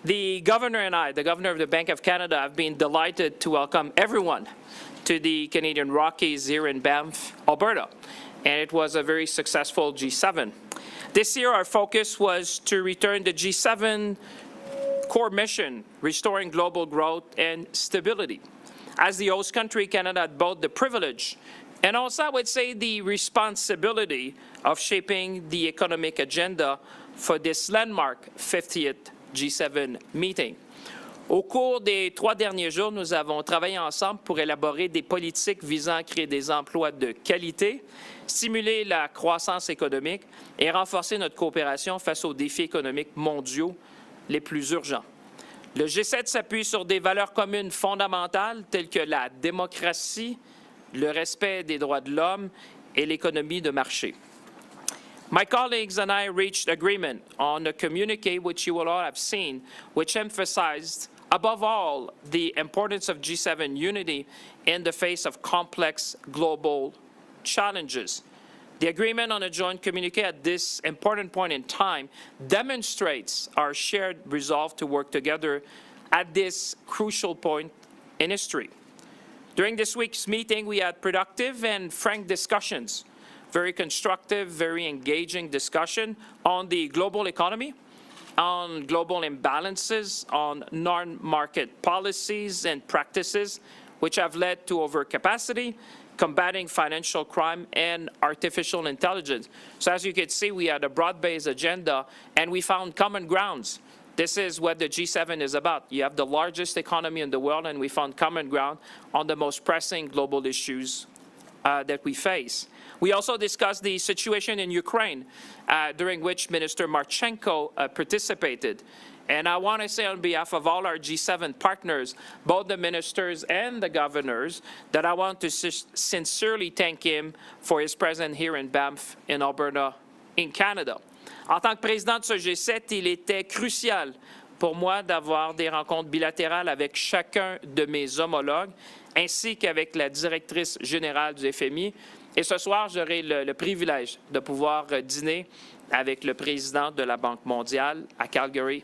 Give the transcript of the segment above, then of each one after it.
The governor and I, the governor of the Bank of Canada, have been delighted to welcome everyone to the Canadian Rockies here in Banff, Alberta, and it was a very successful G7. This year, our focus was to return the G7 core mission, restoring global growth and stability. As the host country, Canada had both the privilege and also, I would say, the responsibility of shaping the economic agenda for this landmark 50th G7 meeting. Au cours des 3 derniers jours, nous avons travaillé ensemble pour élaborer des politiques visant à créer des emplois de qualité, stimuler la croissance économique et renforcer notre coopération face aux défis économiques mondiaux les plus urgents. Le G7 s'appuie sur des valeurs communes fondamentales telles que la démocratie, le respect des droits de l'homme et l'économie de marché. My colleagues and I reached agreement on a communique which you will all have seen, which emphasized, above all, the importance of G7 unity in the face of complex global challenges. The agreement on a joint communique at this important point in time demonstrates our shared resolve to work together at this crucial point in history. During this week's meeting, we had productive and frank discussions, very constructive, very engaging discussion on the global economy, on global imbalances, on non-market policies and practices which have led to overcapacity, combating financial crime, and artificial intelligence. So as you can see, we had a broad-based agenda, and we found common grounds. This is what the G7 is about. You have the largest economy in the world, and we found common ground on the most pressing global issues that we face. We also discussed the situation in Ukraine, during which Minister Marchenko participated. And I want to say on behalf of all our G7 partners, both the ministers and the governors, that I want to sincerely thank him for his presence here in Banff, in Alberta, in Canada. En tant que président de ce G7, il était crucial pour moi d'avoir des rencontres bilatérales avec chacun de mes homologues, ainsi qu'avec la directrice générale du FMI. Et ce soir, j'aurai le privilège de pouvoir dîner avec le président de la Banque mondiale à Calgary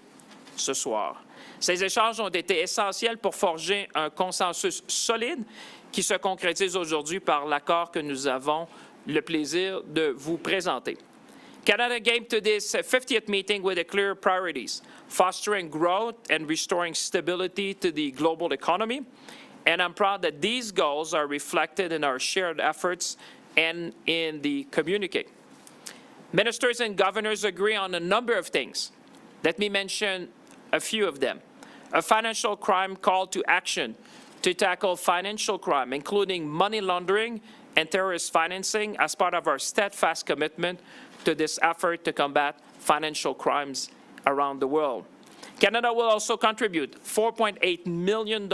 ce soir. Ces échanges ont été essentiels pour forger un consensus solide qui se concrétise aujourd'hui par l'accord que nous avons le plaisir de vous présenter. Canada came to this 50th meeting with clear priorities, fostering growth and restoring stability to the global economy. And I'm proud that these goals are reflected in our shared efforts and in the communique. Ministers and governors agree on a number of things. Let me mention a few of them. A financial crime call to action to tackle financial crime, including money laundering and terrorist financing, as part of our steadfast commitment to this effort to combat financial crimes around the world. Canada will also contribute $4.8 million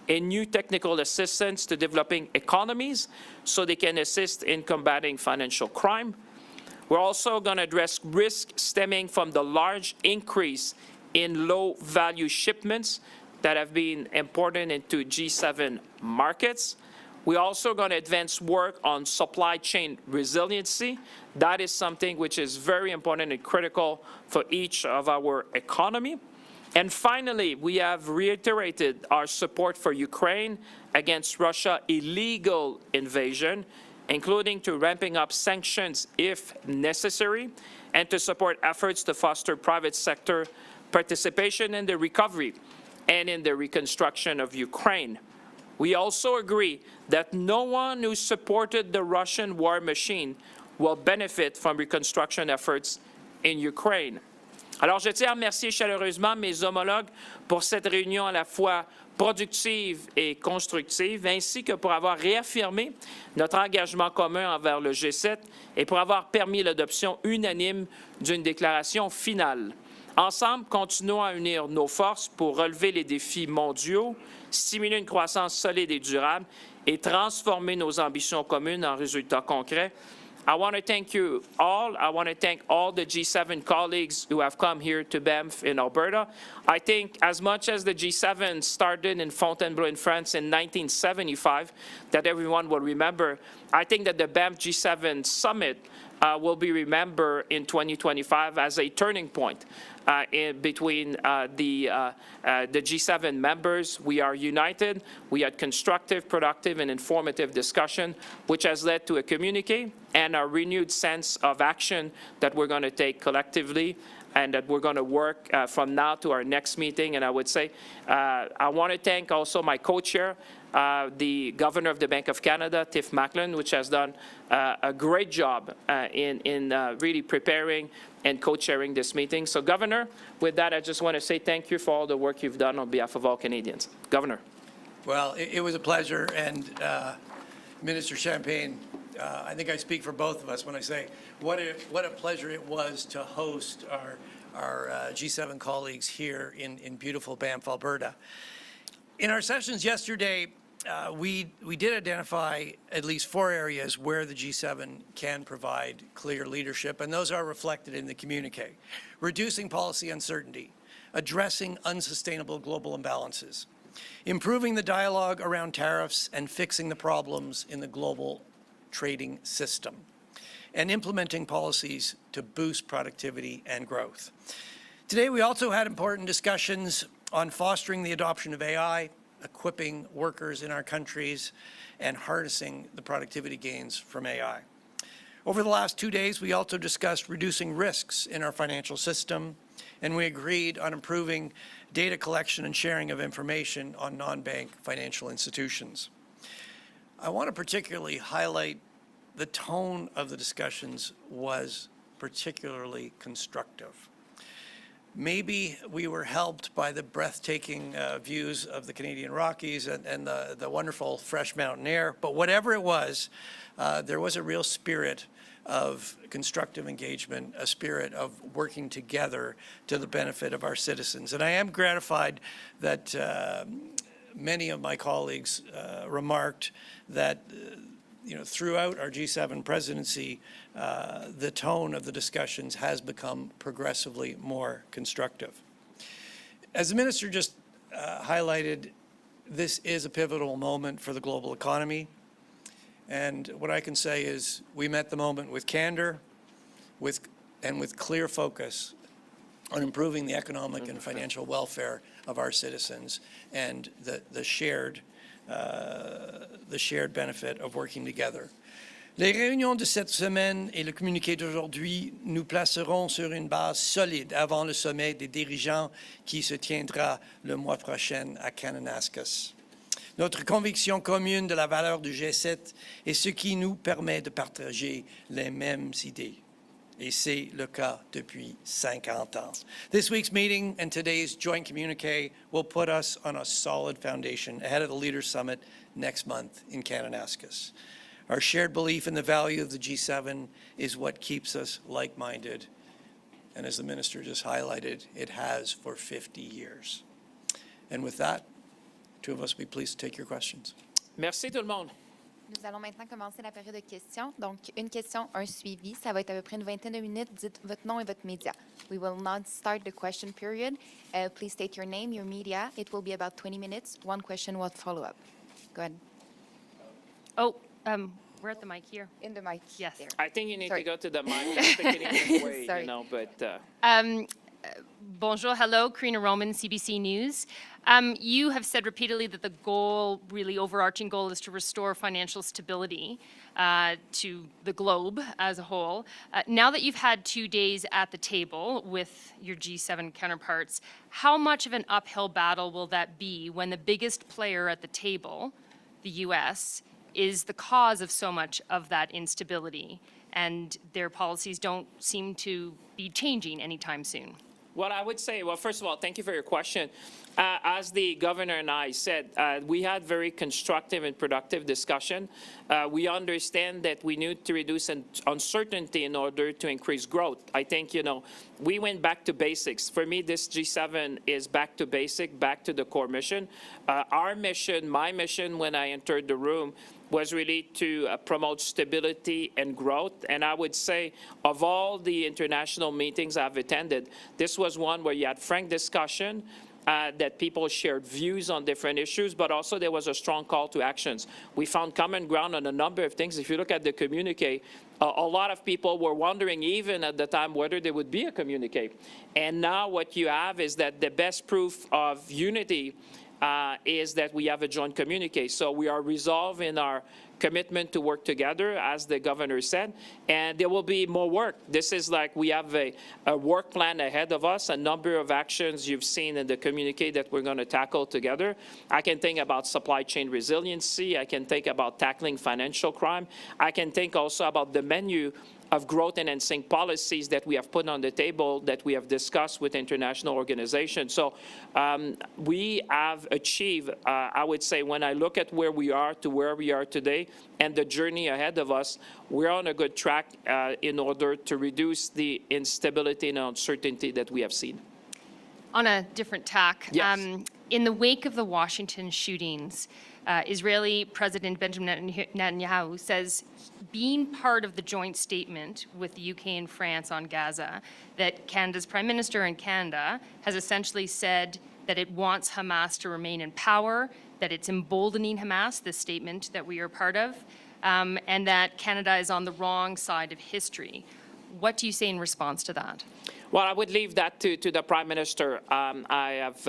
in new technical assistance to developing economies so they can assist in combating financial crime. We're also going to address risk stemming from the large increase in low-value shipments that have been imported into G7 markets. We're also going to advance work on supply chain resiliency. That is something which is very important and critical for each of our economy. And finally, we have reiterated our support for Ukraine against Russia's illegal invasion, including to ramping up sanctions if necessary, and to support efforts to foster private sector participation in the recovery and in the reconstruction of Ukraine. We also agree that no one who supported the Russian war machine will benefit from reconstruction efforts in Ukraine. Alors, je tiens à remercier chaleureusement mes homologues pour cette réunion à la fois productive et constructive, ainsi que pour avoir réaffirmé notre engagement commun envers le G7 et pour avoir permis l'adoption unanime d'une déclaration finale. Ensemble, continuons à unir nos forces pour relever les défis mondiaux, stimuler une croissance solide et durable et transformer nos ambitions communes en résultats concrets I want to thank you all. I want to thank all the G7 colleagues who have come here to Banff in Alberta. I think as much as the G7 started in Fontainebleau in France in 1975, that everyone will remember, I think that the Banff G7 Summit will be remembered in 2025 as a turning point between the G7 members. We are united. We had constructive, productive, and informative discussion, which has led to a communiqué and a renewed sense of action that we're going to take collectively and that we're going to work from now to our next meeting. And I would say I want to thank also my co-chair, the Governor of the Bank of Canada, Tiff, Macklem, which has done a great job in really preparing and co-chairing this meeting. So, Governor, with that, I just want to say thank you for all the work you've done on behalf of all Canadians. Governor. Well, it was a pleasure, and Minister Champagne, I think I speak for both of us when I say what a pleasure it was to host our G7 colleagues here in beautiful Banff, Alberta. In our sessions yesterday, we did identify at least 4 areas where the G7 can provide clear leadership, and those are reflected in the communiqué. Reducing policy uncertainty, addressing unsustainable global imbalances, improving the dialogue around tariffs and fixing the problems in the global trading system, and implementing policies to boost productivity and growth. Today, we also had important discussions on fostering the adoption of AI, equipping workers in our countries, and harnessing the productivity gains from AI. Over the last 2 days, we also discussed reducing risks in our financial system, and we agreed on improving data collection and sharing of information on non-bank financial institutions. I want to particularly highlight the tone of the discussions was particularly constructive. Maybe we were helped by the breathtaking views of the Canadian Rockies and the wonderful fresh mountain air, but whatever it was, there was a real spirit of constructive engagement, a spirit of working together to the benefit of our citizens. And I am gratified that many of my colleagues remarked that throughout our G7 presidency, the tone of the discussions has become progressively more constructive. As the minister just highlighted, this is a pivotal moment for the global economy. And what I can say is we met the moment with candor and with clear focus on improving the economic and financial welfare of our citizens and the shared benefit of working together. Les réunions de cette semaine et le communiqué d'aujourd'hui nous placeront sur une base solide avant le sommet des dirigeants qui se tiendra le mois prochain à Kananaskis. Notre conviction commune de la valeur du G7 est ce qui nous permet de partager les mêmes idées. Et c'est le cas depuis 50 ans. This week's meeting and today's joint communiqué will put us on a solid foundation ahead of the Leaders Summit next month in Kananaskis. Our shared belief in the value of the G7 is what keeps us like-minded. And as the minister just highlighted, it has for 50 years. And with that, two of us will be pleased to take your questions. Merci tout le monde. Nous allons maintenant commencer la période de questions. Donc, une question, un suivi. Ça va être à peu près une vingtaine de minutes. Dites votre nom et votre média. We will not start the question period. Please state your name, your media. It will be about 20 minutes. One question, one follow-up. Go ahead. Oh, we're at the mic here. In the mic. Yes. There. I think you need Sorry. to go to the mic. It's the Canadian way, Sorry. but... Bonjour, hello, Karina Roman, CBC News. You have said repeatedly that the goal, really overarching goal, is to restore financial stability to the globe as a whole. Now that you've had 2 days at the table with your G7 counterparts, how much of an uphill battle will that be when the biggest player at the table, the U.S., is the cause of so much of that instability, and their policies don't seem to be changing anytime soon? What I would say, well, first of all, thank you for your question. As the governor and I said, we had very constructive and productive discussion. We understand that we need to reduce uncertainty in order to increase growth. I think, we went back to basics. For me, this G7 is back to basic, back to the core mission. Our mission, my mission when I entered the room, was really to promote stability and growth. And I would say of all the international meetings I've attended, this was one where you had frank discussion, that people shared views on different issues, but also there was a strong call to actions. We found common ground on a number of things. If you look at the communique, a lot of people were wondering even at the time whether there would be a communique. And now what you have is that the best proof of unity is that we have a joint communique. So we are resolved in our commitment to work together, as the governor said, and there will be more work. This is like we have a work plan ahead of us, a number of actions you've seen in the communique that we're going to tackle together. I can think about supply chain resiliency. I can think about tackling financial crime. I can think also about the menu of growth enhancing policies that we have put on the table that we have discussed with international organizations. So we have achieved, I would say, when I look at where we are to where we are today and the journey ahead of us, we're on a good track in order to reduce the instability and uncertainty that we have seen. On a different tack, Yes. In the wake of the Washington shootings, Israeli President Benjamin Netanyahu says, being part of the joint statement with the UK and France on Gaza, that Canada's Prime Minister in Canada has essentially said that it wants Hamas to remain in power, that it's emboldening Hamas, this statement that we are part of, and that Canada is on the wrong side of history. What do you say in response to that? Well, I would leave that to the Prime Minister. I have,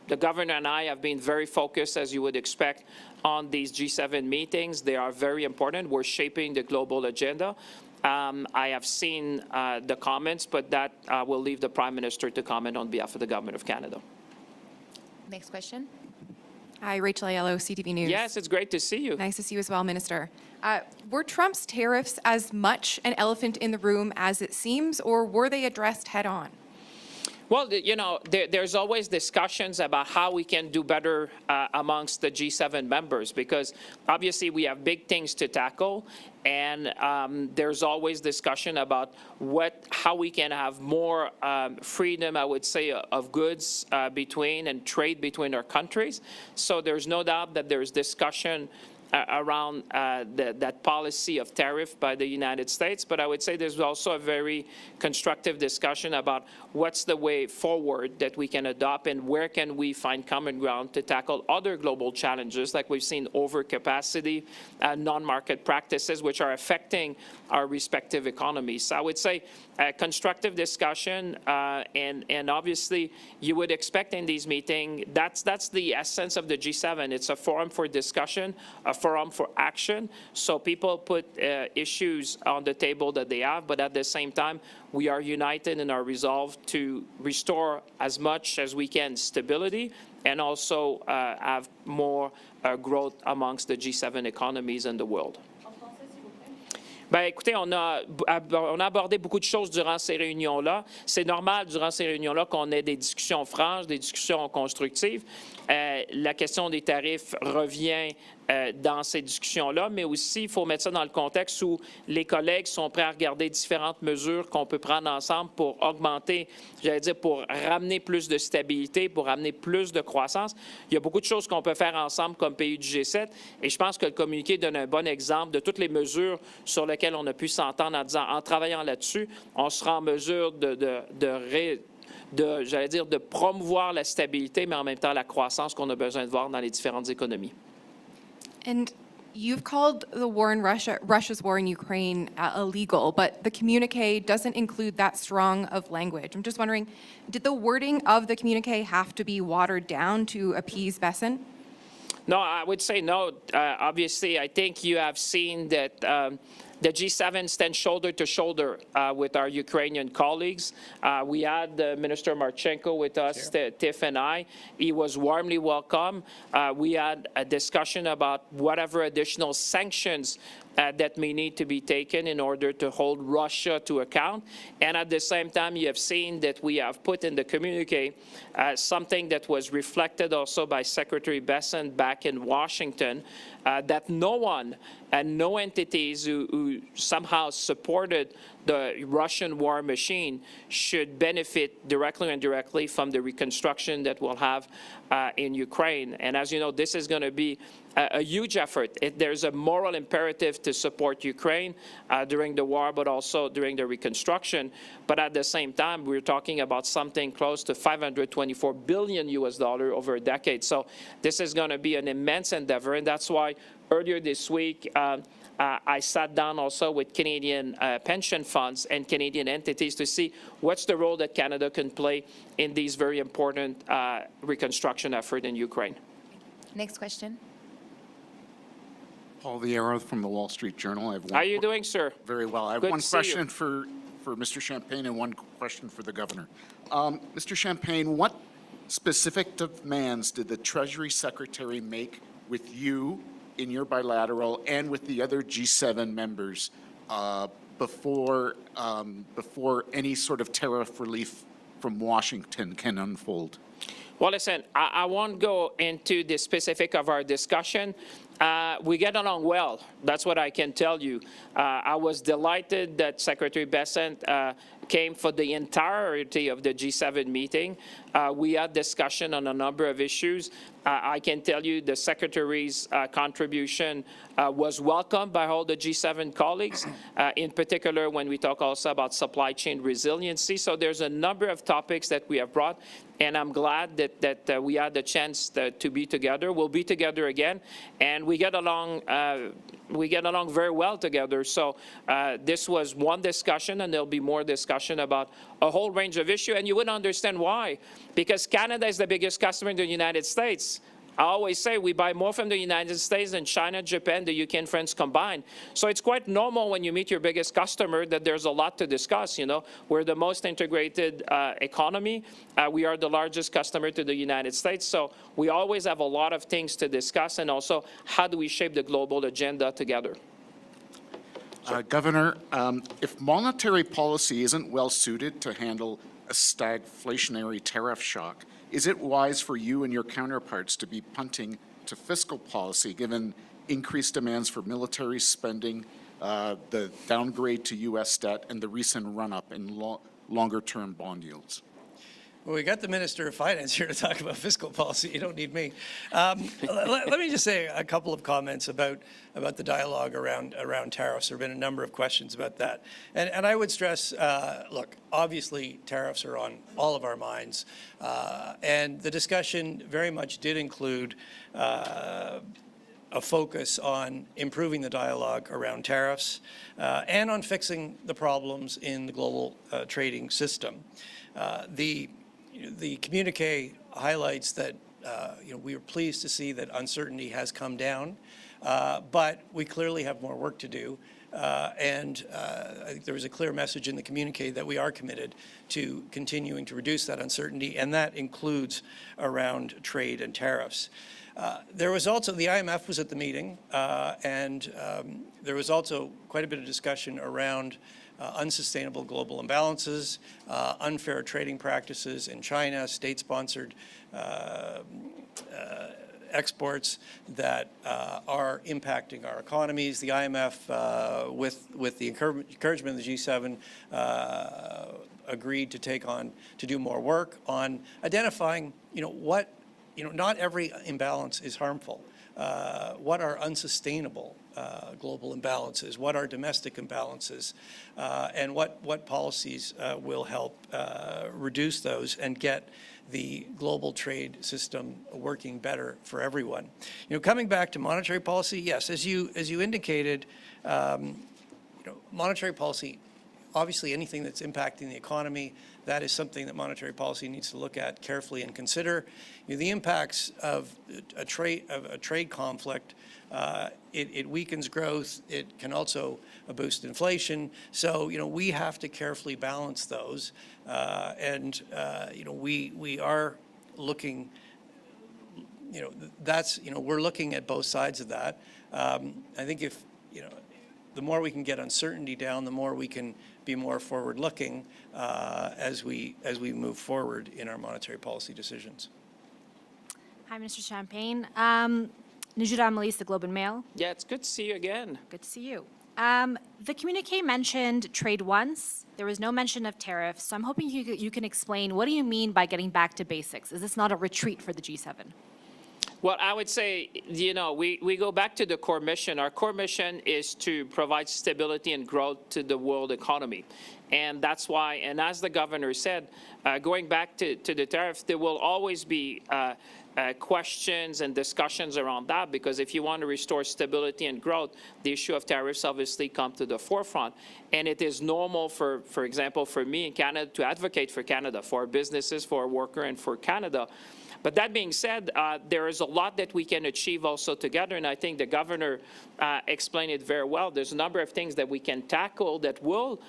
the governor and I have been very focused, as you would expect, on these G7 meetings. They are very important. We're shaping the global agenda. I have seen the comments, but that will leave the Prime Minister to comment on behalf of the Government of Canada. Next question. Hi, Rachel Aiello, CTV News. Yes, it's great to see you. Nice to see you as well, Minister. Were Trump's tariffs as much an elephant in the room as it seems, or were they addressed head on? Well, there's always discussions about how we can do better amongst the G7 members, because obviously we have big things to tackle, and there's always discussion about how we can have more freedom, I would say, of goods between and trade between our countries. So there's no doubt that there's discussion around that policy of tariff by the United States. But I would say there's also a very constructive discussion about what's the way forward that we can adopt and where can we find common ground to tackle other global challenges, like we've seen overcapacity, non-market practices, which are affecting our respective economies. So I would say constructive discussion, and obviously you would expect in these meetings, that's the essence of the G7. It's a forum for discussion, a forum for action. So people put issues on the table that they have, but at the same time, we are united in our resolve to restore as much as we can stability and also have more growth amongst the G7 economies in the world. Ben, écoutez, on a abordé beaucoup de choses durant ces réunions-là. C'est normal durant ces réunions-là qu'on ait des discussions franches, des discussions constructives. La question des tarifs revient dans ces discussions-là, mais aussi, il faut mettre ça dans le contexte où les collègues sont prêts à regarder différentes mesures qu'on peut prendre ensemble pour augmenter, j'allais dire, pour ramener plus de stabilité, pour ramener plus de croissance. Il y a beaucoup de choses qu'on peut faire ensemble comme pays du G7, et je pense que le communiqué donne un bon exemple de toutes les mesures sur lesquelles on a pu s'entendre en disant, en travaillant là-dessus, on sera en mesure j'allais dire, de promouvoir la stabilité, mais en même temps la croissance qu'on a besoin de voir dans les différentes économies. And you've called the war in Russia's war in Ukraine, illegal, but the communique doesn't include that strong of language. I'm just wondering, did the wording of the communique have to be watered down to appease Besson? No, I would say no. Obviously, I think you have seen that the G7 stands shoulder to shoulder with our Ukrainian colleagues. We had Minister Marchenko with us, Tiff and I. He was warmly welcome. We had a discussion about whatever additional sanctions that may need to be taken in order to hold Russia to account. And at the same time, you have seen that we have put in the communique something that was reflected also by Secretary Besson back in Washington, that no one and no entities who who somehow supported the Russian war machine should benefit directly or indirectly from the reconstruction that we'll have in Ukraine. And as you know, this is going to be a huge effort. There's a moral imperative to support Ukraine during the war, but also during the reconstruction. But at the same time, we're talking about something close to $524 billion over a decade. So this is going to be an immense endeavor, and that's why earlier this week, I sat down also with Canadian pension funds and Canadian entities to see what's the role that Canada can play in these very important reconstruction effort in Ukraine. Next question. Paul Vieira from the Wall Street Journal. I have one How are you doing, sir? Very well. I have Good one to see you. question for Mr. Champagne and one question for the governor. Mr. Champagne, what specific demands did the Treasury Secretary make with you in your bilateral and with the other G7 members before any sort of tariff relief from Washington can unfold? Well, listen, I won't go into the specific of our discussion. We get along well. That's what I can tell you. I was delighted that Secretary Bessent came for the entirety of the G7 meeting. We had discussion on a number of issues. I can tell you the Secretary's contribution was welcomed by all the G7 colleagues, in particular when we talk also about supply chain resiliency. So there's a number of topics that we have brought, and I'm glad that we had the chance to be together. We'll be together again, and we get along very well together. So this was one discussion, and there'll be more discussion about a whole range of issues, and you would understand why. Because Canada is the biggest customer in the United States. I always say we buy more from the United States than China, Japan, the UK, and France combined. So it's quite normal when you meet your biggest customer that there's a lot to discuss. You know, we're the most integrated economy. We are the largest customer to the United States. So we always have a lot of things to discuss, and also how do we shape the global agenda together. Governor, if monetary policy isn't well suited to handle a stagflationary tariff shock, is it wise for you and your counterparts to be punting to fiscal policy given increased demands for military spending, the downgrade to U.S. debt, and the recent run-up in longer-term bond yields? Well, we got the Minister of Finance here to talk about fiscal policy. You don't need me. Let me just say a couple of comments about the dialogue around tariffs. There have been a number of questions about that. And I would stress, look, obviously tariffs are on all of our minds. And the discussion very much did include a focus on improving the dialogue around tariffs and on fixing the problems in the global trading system. The communique highlights that we are pleased to see that uncertainty has come down, but we clearly have more work to do. And I think there was a clear message in the communique that we are committed to continuing to reduce that uncertainty, and that includes around trade and tariffs. There was also, the IMF was at the meeting, and there was also quite a bit of discussion around unsustainable global imbalances, unfair trading practices in China, state-sponsored exports that are impacting our economies. The IMF, with the encouragement of the G7, agreed to do more work on identifying, not every imbalance is harmful. What are unsustainable global imbalances? What are domestic imbalances? And what policies will help reduce those and get the global trade system working better for everyone? Coming back to monetary policy, yes, as you indicated, monetary policy, obviously anything that's impacting the economy, that is something that monetary policy needs to look at carefully and consider. The impacts of a trade conflict, it weakens growth. It can also boost inflation. So, we have to carefully balance those. We are looking, we're looking at both sides of that. I think if, the more we can get uncertainty down, the more we can be more forward-looking as we move forward in our monetary policy decisions. Hi, Mr. Champagne. Najira Amalis, the Globe and Mail. Yeah, it's good to see you again. Good to see you. The communique mentioned trade once. There was no mention of tariffs. So I'm hoping you can explain, what do you mean by getting back to basics? Is this not a retreat for the G7? Well, I would say, we go back to the core mission. Our core mission is to provide stability and growth to the world economy. And that's why, and as the governor said, going back to the tariffs, there will always be questions and discussions around that, because if you want to restore stability and growth, the issue of tariffs obviously come to the forefront. And it is normal, for example, for me in Canada to advocate for Canada, for businesses, for worker, and for Canada. But that being said, there is a lot that we can achieve also together, and I think the governor explained it very well. There's a number of things that we can tackle that will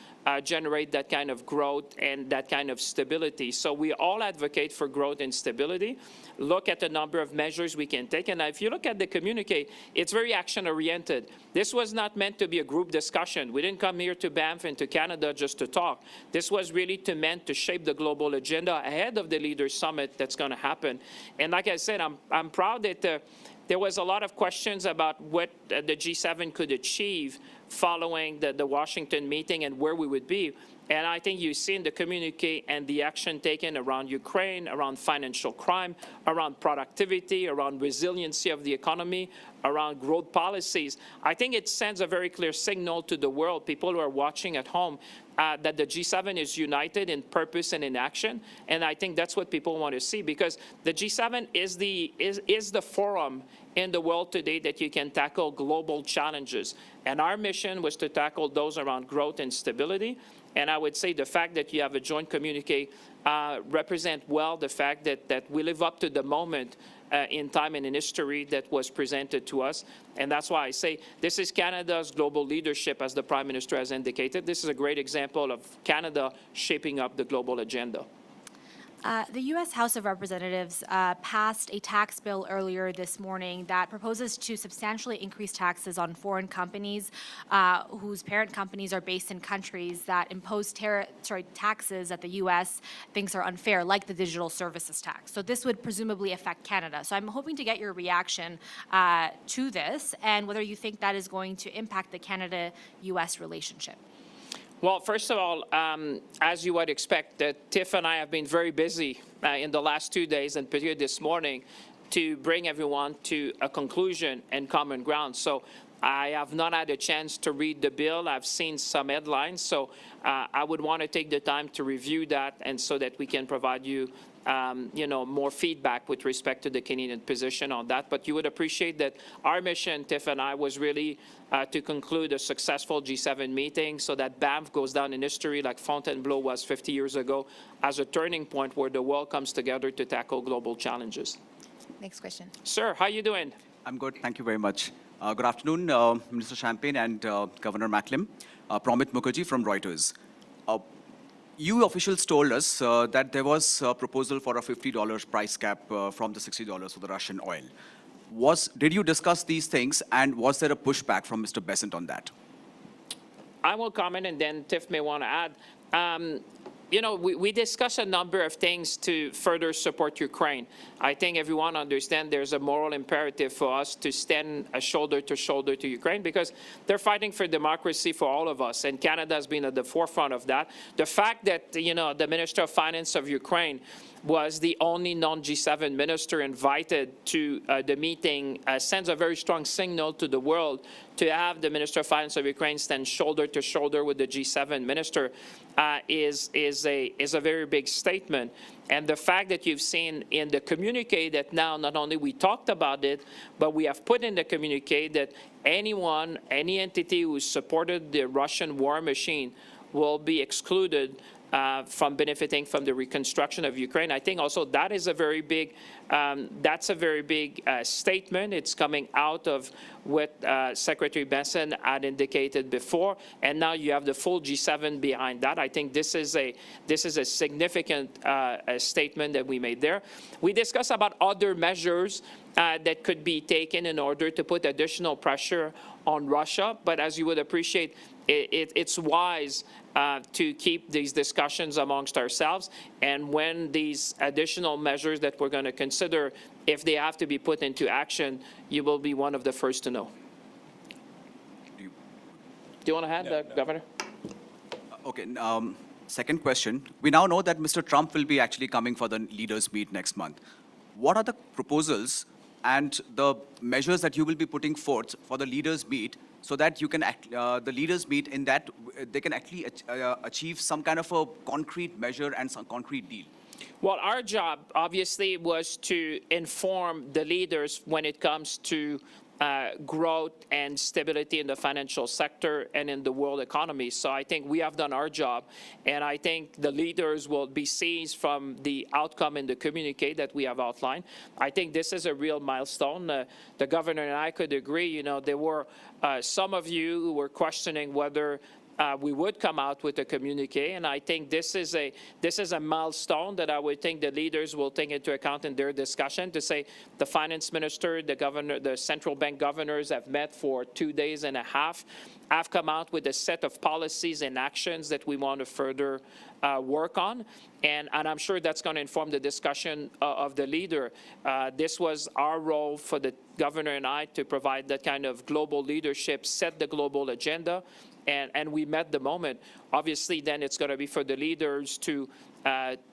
generate that kind of growth and that kind of stability. So we all advocate for growth and stability. Look at the number of measures we can take. And if you look at the communique, it's very action-oriented. This was not meant to be a group discussion. We didn't come here to Banff and to Canada just to talk. This was really meant to shape the global agenda ahead of the Leaders' Summit that's going to happen. And like I said, I'm proud that there was a lot of questions about what the G7 could achieve following the Washington meeting and where we would be. And I think you've seen the communique and the action taken around Ukraine, around financial crime, around productivity, around resiliency of the economy, around growth policies. I think it sends a very clear signal to the world, people who are watching at home, that the G7 is united in purpose and in action. And I think that's what people want to see, because the G7 is the forum in the world today that you can tackle global challenges. And our mission was to tackle those around growth and stability. And I would say the fact that you have a joint communique represent well the fact that we live up to the moment in time and in history that was presented to us. And that's why I say this is Canada's global leadership, as the Prime Minister has indicated. This is a great example of Canada shaping up the global agenda. The U.S. House of Representatives passed a tax bill earlier this morning that proposes to substantially increase taxes on foreign companies whose parent companies are based in countries that impose taxes that the U.S. thinks are unfair, like the digital services tax. So this would presumably affect Canada. So I'm hoping to get your reaction to this, and whether you think that is going to impact the Canada-U.S. relationship. Well, first of all, as you would expect, Tiff and I have been very busy in the last 2 days, and particularly this morning, to bring everyone to a conclusion and common ground. So I have not had a chance to read the bill. I've seen some headlines, so I would want to take the time to review that, and so that we can provide you more feedback with respect to the Canadian position on that. But you would appreciate that our mission, Tiff and I, was really to conclude a successful G7 meeting, so that Banff goes down in history like Fontainebleau was 50 years ago, as a turning point where the world comes together to tackle global challenges. Next question. Sir, how you doing? I'm good. Thank you very much. Good afternoon, Minister Champagne and Governor Macklem. Promit Mukherjee from Reuters. You officials told us that there was a proposal for a $50 price cap from the $60 for the Russian oil. Did you discuss these things, and was there a pushback from Mr. Besant on that? I will comment, and then Tiff may want to add. We discussed a number of things to further support Ukraine. I think everyone understands there's a moral imperative for us to stand shoulder to shoulder to Ukraine, because they're fighting for democracy for all of us, and Canada has been at the forefront of that. The fact that, the Minister of Finance of Ukraine was the only non-G7 minister invited to the meeting sends a very strong signal to the world to have the Minister of Finance of Ukraine stand shoulder to shoulder with the G7 minister is a very big statement. And the fact that you've seen in the communique that now not only we talked about it, but we have put in the communique that any entity who supported the Russian war machine will be excluded from benefiting from the reconstruction of Ukraine. I think also that is a very big, statement. It's coming out of what Secretary Besant had indicated before, and now you have the full G7 behind that. I think this is a significant statement that we made there. We discussed about other measures that could be taken in order to put additional pressure on Russia, but as you would appreciate, it's wise to keep these discussions amongst ourselves, and when these additional measures that we're going to consider, if they have to be put into action, you will be one of the first to know. Do you want to add, Governor? Okay, second question. We now know that Mr. Trump will be actually coming for the leaders' meet next month. What are the proposals and the measures that you will be putting forth for the leaders' meet so that you can, the leaders' meet in that they can actually achieve some kind of a concrete measure and some concrete deal? Well, our job, obviously, was to inform the leaders when it comes to growth and stability in the financial sector and in the world economy. So I think we have done our job, and I think the leaders will be seized from the outcome in the communique that we have outlined. I think this is a real milestone. The governor and I could agree, you know, there were some of you who were questioning whether we would come out with a communique, and I think this is a milestone that I would think the leaders will take into account in their discussion to say the finance minister, the governor, the central bank governors have met for 2.5 days, have come out with a set of policies and actions that we want to further work on, and I'm sure that's going to inform the discussion of the leader. This was our role for the governor and I to provide that kind of global leadership, set the global agenda, and we met the moment. Obviously, then it's going to be for the leaders to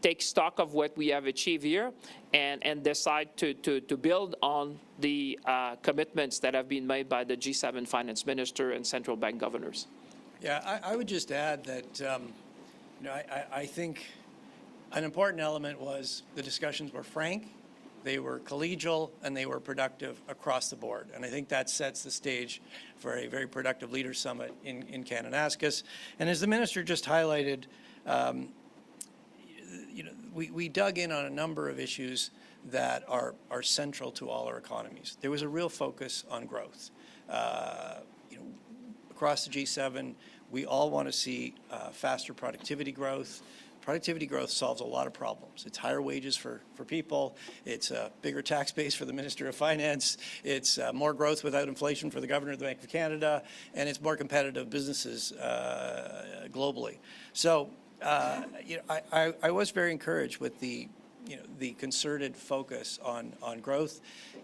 take stock of what we have achieved here and decide to build on the commitments that have been made by the G7 finance minister and central bank governors. Yeah, I would just add that, you know, I think an important element was the discussions were frank, they were collegial, and they were productive across the board. And I think that sets the stage for a very productive leaders summit in Kananaskis. And as the minister just highlighted, you know, we dug in on a number of issues that are central to all our economies. There was a real focus on growth. You know, across the G7, we all want to see faster productivity growth. Productivity growth solves a lot of problems. It's higher wages for people. It's a bigger tax base for the Minister of Finance. It's more growth without inflation for the Governor of the Bank of Canada. And it's more competitive businesses globally. So, you know, I was very encouraged with the, you know, the concerted focus on growth.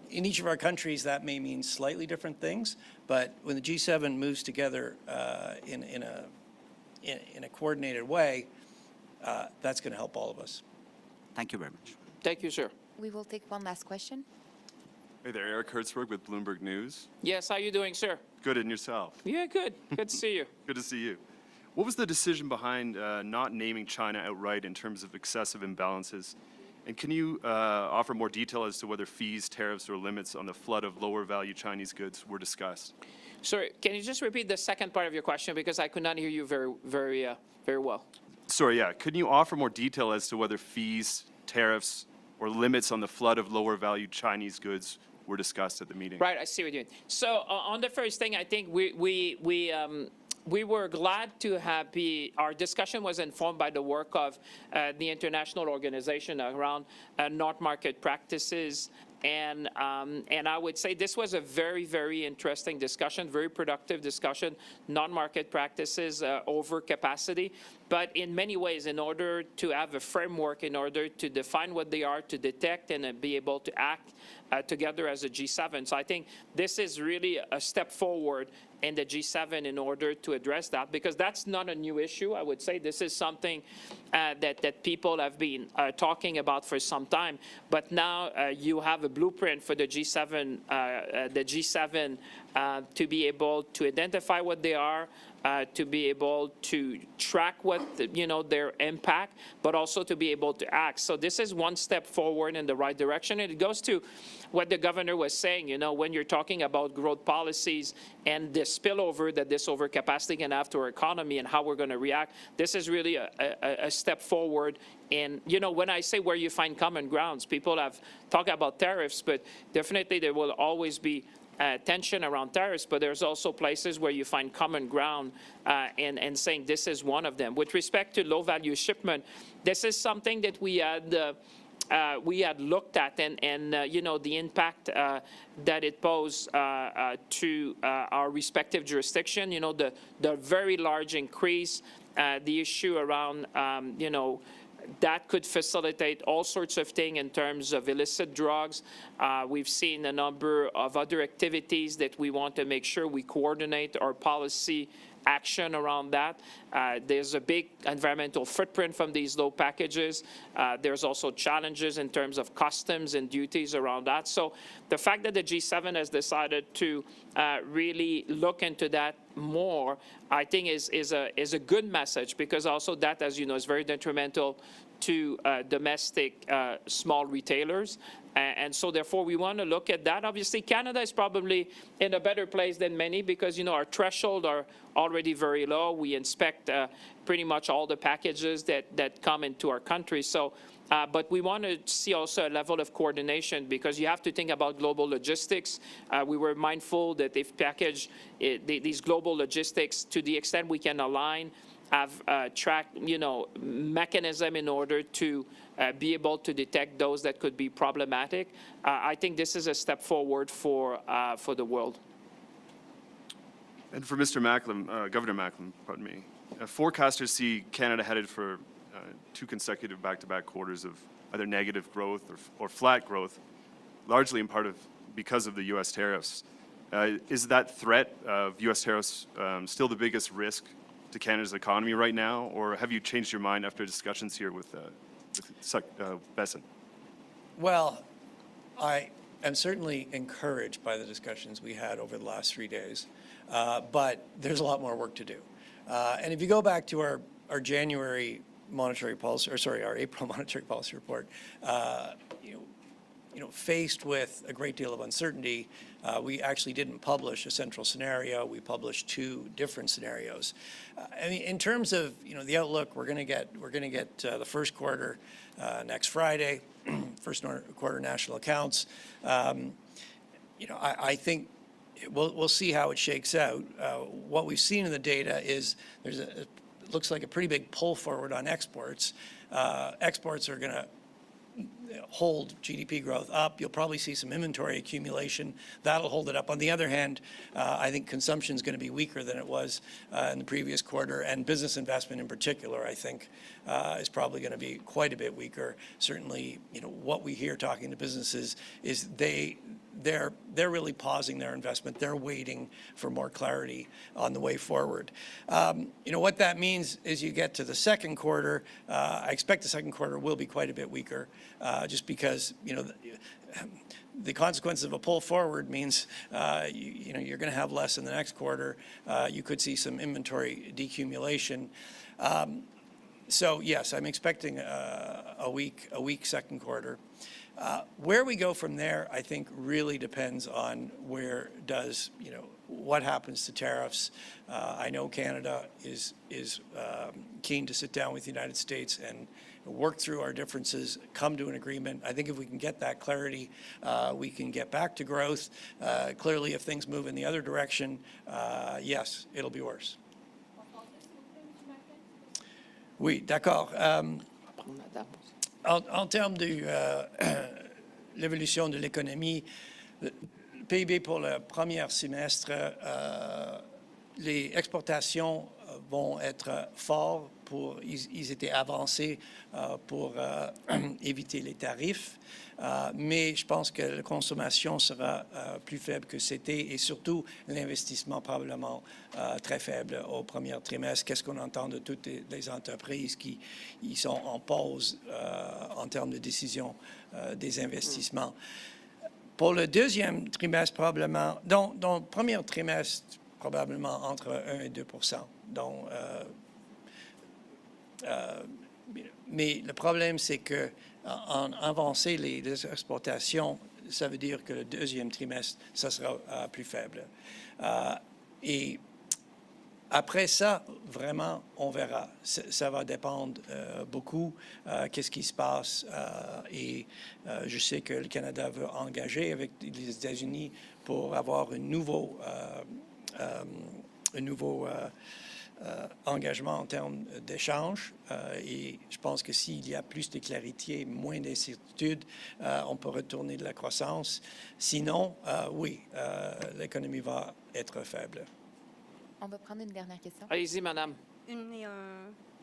In each of our countries, that may mean slightly different things. But when the G7 moves together in a coordinated way, that's going to help all of us. Thank you very much. Thank you, sir. We will take one last question. Hey there, Eric Hertzberg with Bloomberg News. Yes, how are you doing, sir? Good, and yourself? Yeah, good. Good to see you. Good to see you. What was the decision behind not naming China outright in terms of excessive imbalances? And can you offer more detail as to whether fees, tariffs, or limits on the flood of lower-value Chinese goods were discussed? Sorry, can you just repeat the second part of your question because I could not hear you very well? Sorry, yeah. Could you offer more detail as to whether fees, tariffs, or limits on the flood of lower-value Chinese goods were discussed at the meeting? Right, I see what you're doing. So on the first thing, I think we were glad to have our discussion was informed by the work of the international organization around North market practices. And I would say this was a very, very interesting discussion, very productive discussion, non-market practices over capacity. But in many ways, in order to have a framework, in order to define what they are, to detect and be able to act together as a G7. So I think this is really a step forward in the G7 in order to address that, because that's not a new issue. I would say this is something that people have been talking about for some time. But now you have a blueprint for the G7, to be able to identify what they are, to be able to track what, you know, their impact, but also to be able to act. So this is one step forward in the right direction. And it goes to what the governor was saying, you know, when you're talking about growth policies and the spillover that this overcapacity can have to our economy and how we're going to react, this is really a step forward. And, you know, when I say where you find common grounds, people have talked about tariffs, but definitely there will always be tension around tariffs, but there's also places where you find common ground and saying this is one of them. With respect to low-value shipment, this is something that we had looked at and you know, the impact that it posed to our respective jurisdiction, you know, the very large increase, the issue around, you know, that could facilitate all sorts of things in terms of illicit drugs. We've seen a number of other activities that we want to make sure we coordinate our policy action around that. There's a big environmental footprint from these low packages. There's also challenges in terms of customs and duties around that. So the fact that the G7 has decided to really look into that more, I think is a good message, because also that, as you know, is very detrimental to domestic small retailers. And so therefore we want to look at that. Obviously, Canada is probably in a better place than many because, you know, our thresholds are already very low. We inspect pretty much all the packages that come into our country. So, but we want to see also a level of coordination, because you have to think about global logistics. We were mindful that if these global logistics, to the extent we can align, have track, you know, mechanism in order to be able to detect those that could be problematic. I think this is a step forward for the world. And for Mr. Macklem, Governor Macklem, pardon me, forecasters see Canada headed for 2 consecutive back-to-back quarters of either negative growth or flat growth, largely in part because of the U.S. tariffs. Is that threat of U.S. tariffs still the biggest risk to Canada's economy right now, or have you changed your mind after discussions here with Besson? Well, I am certainly encouraged by the discussions we had over the last 3 days, but there's a lot more work to do. And if you go back to our January monetary policy, or sorry, our April monetary policy report, faced with a great deal of uncertainty, we actually didn't publish a central scenario. We published 2 different scenarios. I mean, in terms of the outlook, we're going to get the first quarter next Friday, first quarter national accounts. I think we'll see how it shakes out. What we've seen in the data is it looks like a pretty big pull forward on exports. Exports are going to hold GDP growth up. You'll probably see some inventory accumulation. That'll hold it up. On the other hand, I think consumption is going to be weaker than it was in the previous quarter, and business investment in particular, I think, is probably going to be quite a bit weaker. Certainly, what we hear talking to businesses is they're really pausing their investment. They're waiting for more clarity on the way forward. What that means is you get to the second quarter. I expect the second quarter will be quite a bit weaker, just because the consequence of a pull forward means you're going to have less in the next quarter. You could see some inventory decumulation. So yes, I'm expecting a weak second quarter. Where we go from there, I think, really depends on what happens to tariffs. I know Canada is keen to sit down with the United States and work through our differences, come to an agreement. I think if we can get that clarity, we can get back to growth. Clearly, if things move in the other direction, yes, it'll be worse. Oui, d'accord. En termes de l'évolution de l'économie, le PIB pour le premier semestre, les exportations vont être fortes. Ils étaient avancés pour éviter les tarifs, mais je pense que la consommation sera plus faible que c'était, et surtout l'investissement probablement très faible au premier trimestre. Qu'est-ce qu'on entend de toutes les entreprises qui sont en pause en termes de décision des investissements? Pour le deuxième trimestre, probablement, dans le premier trimestre, probablement entre 1 et 2 %. Donc, mais le problème, c'est qu'en avancer les exportations, ça veut dire que le deuxième trimestre, ça sera plus faible. Et après ça, vraiment, on verra. Ça va dépendre beaucoup qu'est-ce qui se passe. Et je sais que le Canada veut engager avec les États-Unis pour avoir un nouveau engagement en termes d'échange. Et je pense que s'il y a plus de clarité, moins d'incertitude, on peut retourner de la croissance. Sinon, oui, l'économie va être faible. On va prendre une dernière question. Allez-y, madame.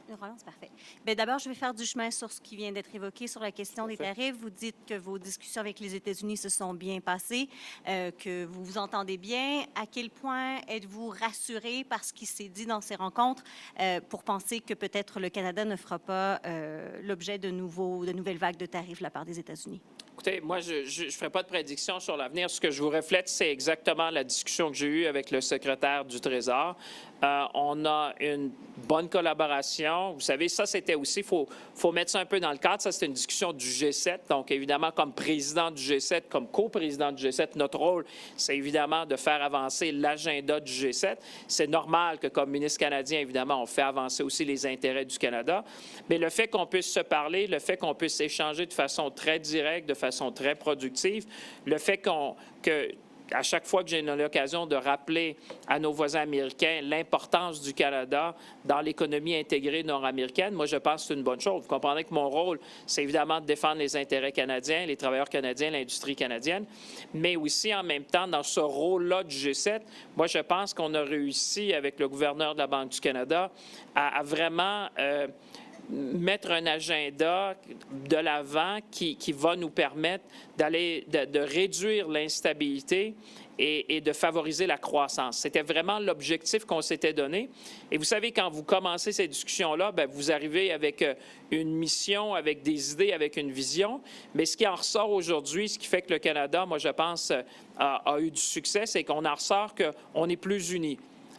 Une relance, parfait. Bien, d'abord, je vais faire du chemin sur ce qui vient d'être évoqué sur la question des tarifs. Vous dites que vos discussions avec les États-Unis se sont bien passées, que vous vous entendez bien. À quel point êtes-vous rassuré par ce qui s'est dit dans ces rencontres pour penser que peut-être le Canada ne fera pas l'objet de nouvelles vagues de tarifs de la part des États-Unis? Écoutez, moi, je ne ferai pas de prédiction sur l'avenir. Ce que je vous reflète, c'est exactement la discussion que j'ai eue avec le secrétaire du Trésor. On a une bonne collaboration. Vous savez, ça, c'était aussi, il faut mettre ça un peu dans le cadre. Ça, c'était une discussion du G7. Donc, évidemment, comme président du G7, comme coprésident du G7, notre rôle, c'est évidemment de faire avancer l'agenda du G7. C'est normal que, comme ministre canadien, évidemment, on fait avancer aussi les intérêts du Canada. Mais le fait qu'on puisse se parler, le fait qu'on puisse échanger de façon très directe, de façon très productive, le fait à chaque fois que j'ai l'occasion de rappeler à nos voisins américains l'importance du Canada dans l'économie intégrée nord-américaine, moi, je pense que c'est une bonne chose. Vous comprenez que mon rôle, c'est évidemment de défendre les intérêts canadiens, les travailleurs canadiens, l'industrie canadienne, mais aussi, en même temps, dans ce rôle-là du G7, moi, je pense qu'on a réussi, avec le gouverneur de la Banque du Canada, à vraiment mettre un agenda de l'avant qui va nous permettre de réduire l'instabilité et de favoriser la croissance. C'était vraiment l'objectif qu'on s'était donné. Et vous savez, quand vous commencez ces discussions-là, bien, vous arrivez avec une mission, avec des idées, avec une vision. Mais ce qui en ressort aujourd'hui, ce qui fait que le Canada, moi, je pense, a eu du succès, c'est qu'on en ressort qu'on est plus unis.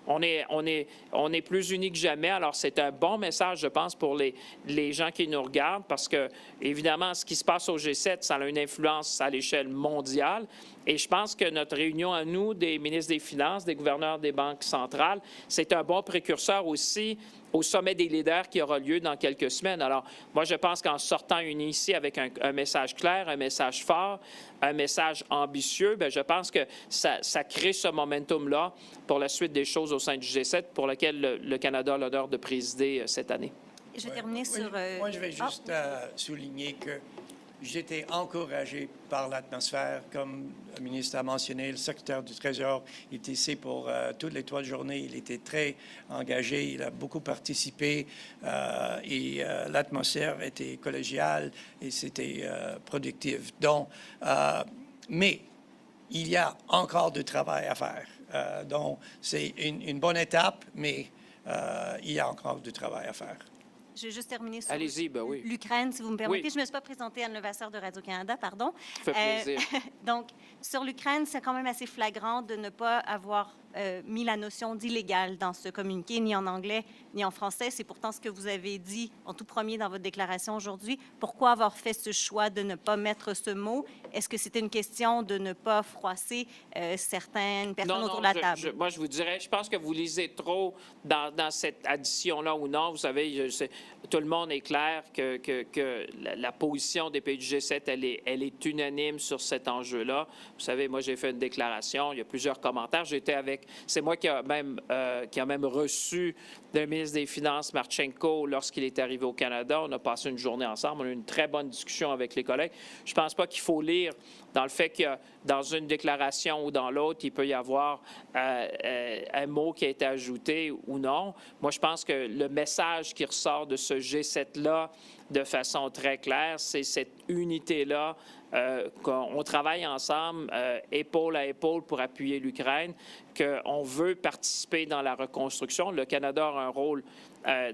On est plus unis que jamais. Alors, c'est un bon message, je pense, pour les gens qui nous regardent parce que, évidemment, ce qui se passe au G7, ça a une influence à l'échelle mondiale. Et je pense que notre réunion à nous, des ministres des Finances, des gouverneurs des banques centrales, c'est un bon précurseur aussi au sommet des leaders qui aura lieu dans quelques semaines. Alors, moi, je pense qu'en sortant unis ici avec un message clair, un message fort, un message ambitieux, bien, je pense que ça crée ce momentum-là pour la suite des choses au sein du G7 pour lequel le Canada a l'honneur de présider cette année. Je vais terminer sur... Moi, je vais juste souligner que j'étais encouragé par l'atmosphère. Comme le ministre a mentionné, le secrétaire du Trésor était ici pour toutes les 3 journées. Il était très engagé, il a beaucoup participé et l'atmosphère était collégiale et c'était productif. Donc, mais il y a encore du travail à faire. Donc, c'est une bonne étape, mais il y a encore du travail à faire. Je vais juste terminer sur oui. l'Ukraine, si vous me permettez. Oui. Je ne me suis pas présentée à l'Anniversaire de Radio-Canada, pardon. Ça fait plaisir. Donc, sur l'Ukraine, c'est quand même assez flagrant de ne pas avoir mis la notion d'illégal dans ce communiqué, ni en anglais, ni en français. C'est pourtant ce que vous avez dit en tout premier dans votre déclaration aujourd'hui. Pourquoi avoir fait ce choix de ne pas mettre ce mot? Est-ce que c'était une question de ne pas froisser certaines personnes autour de la table? Moi, je vous dirais, je pense que vous lisez trop dans cette addition-là ou non. Vous savez, tout le monde est clair que la position des pays du G7, elle est unanime sur cet enjeu-là. Vous savez, moi, j'ai fait une déclaration, il y a plusieurs commentaires. C'est moi qui a même reçu le ministre des Finances, Marchenko, lorsqu'il est arrivé au Canada. On a passé une journée ensemble. On a eu une très bonne discussion avec les collègues. Je ne pense pas qu'il faut lire dans le fait que dans une déclaration ou dans l'autre, il peut y avoir un mot qui a été ajouté ou non. Moi, je pense que le message qui ressort de ce G7-là de façon très claire, c'est cette unité-là, qu'on travaille ensemble, épaule à épaule pour appuyer l'Ukraine, qu'on veut participer dans la reconstruction. Le Canada a un rôle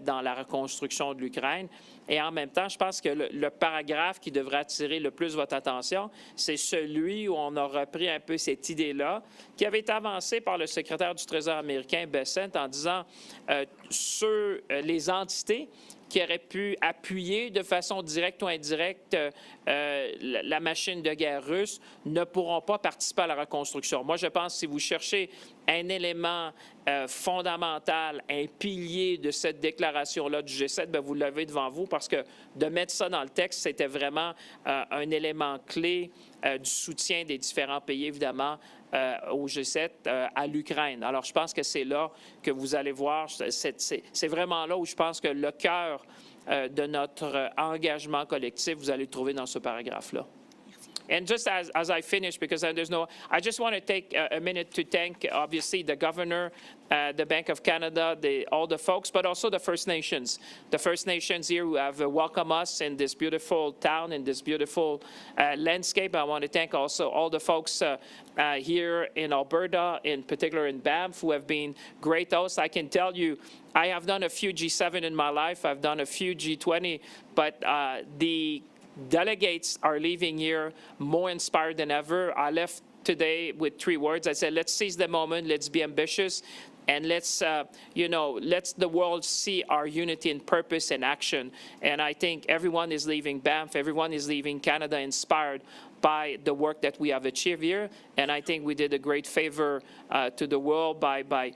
dans la reconstruction de l'Ukraine. Et en même temps, je pense que le paragraphe qui devrait attirer le plus votre attention, c'est celui où on a repris un peu cette idée-là, qui avait été avancée par le secrétaire du Trésor américain, Bessent, en disant sur les entités qui auraient pu appuyer de façon directe ou indirecte la machine de guerre russe ne pourront pas participer à la reconstruction. Moi, je pense que si vous cherchez un élément fondamental, un pilier de cette déclaration-là du G7, bien, vous l'avez devant vous parce que de mettre ça dans le texte, c'était vraiment un élément clé du soutien des différents pays, évidemment, au G7 à l'Ukraine. Alors, je pense que c'est là que vous allez voir, c'est vraiment là où je pense que le cœur de notre engagement collectif, vous allez le trouver dans ce paragraphe-là. And just as I finish, because there's no, I just want to take a minute to thank, obviously, the governor, the Bank of Canada, all the folks, but also the First Nations. The First Nations here who have welcomed us in this beautiful town, in this beautiful landscape. I want to thank also all the folks here in Alberta, in particular in Banff, who have been great hosts. I can tell you, I have done a few G7 in my life. I've done a few G20, but the delegates are leaving here more inspired than ever. I left today with 3 words. I said, let's seize the moment, let's be ambitious, and let's, let the world see our unity in purpose and action. And I think everyone is leaving Banff, everyone is leaving Canada inspired by the work that we have achieved here. And I think we did a great favor to the world by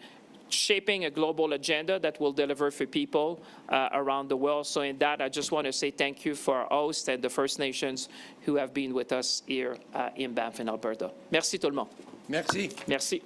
shaping a global agenda that will deliver for people around the world. So in that, I just want to say thank you for our hosts and the First Nations who have been with us here in Banff in Alberta. Merci tout le monde. Merci. Merci.